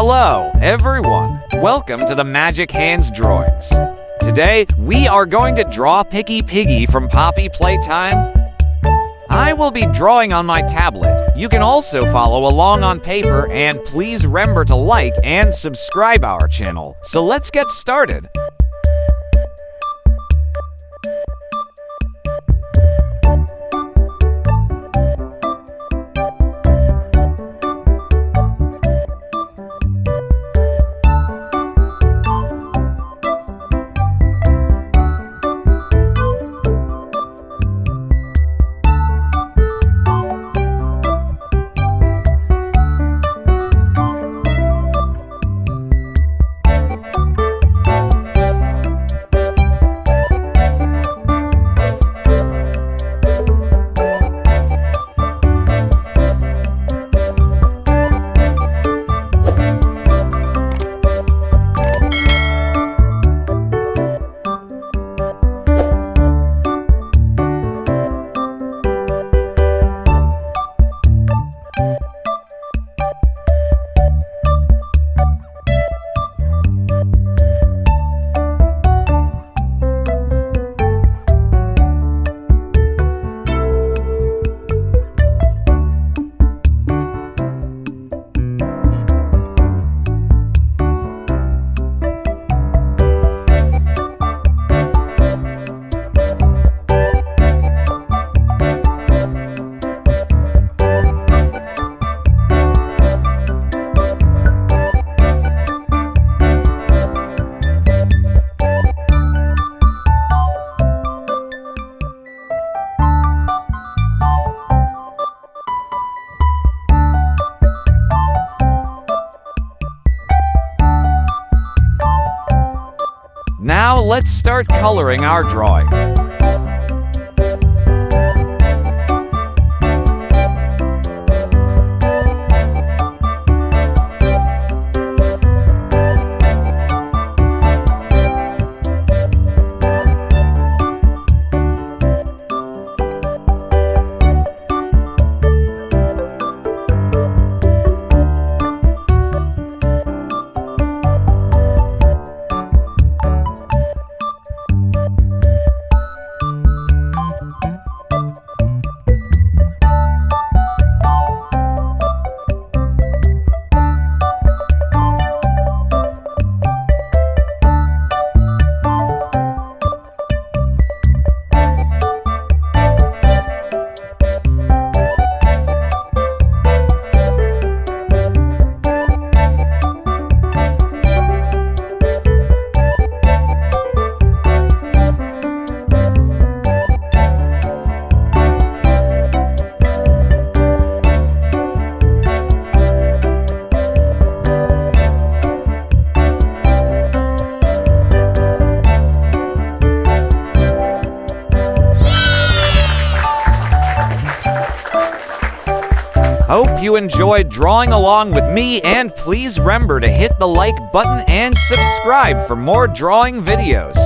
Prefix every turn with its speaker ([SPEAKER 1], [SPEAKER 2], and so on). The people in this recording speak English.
[SPEAKER 1] Hello, everyone. Welcome to the Magic Hands Drawings. Today, we are going to draw Picky Piggy from Poppy Playtime. I will be drawing on my tablet. You can also follow along on paper, and please remember to like and subscribe our channel. So let's get started. Now let's start coloring our drawing. Hope you enjoyed drawing along with me, and please remember to hit the like button and subscribe for more drawing videos.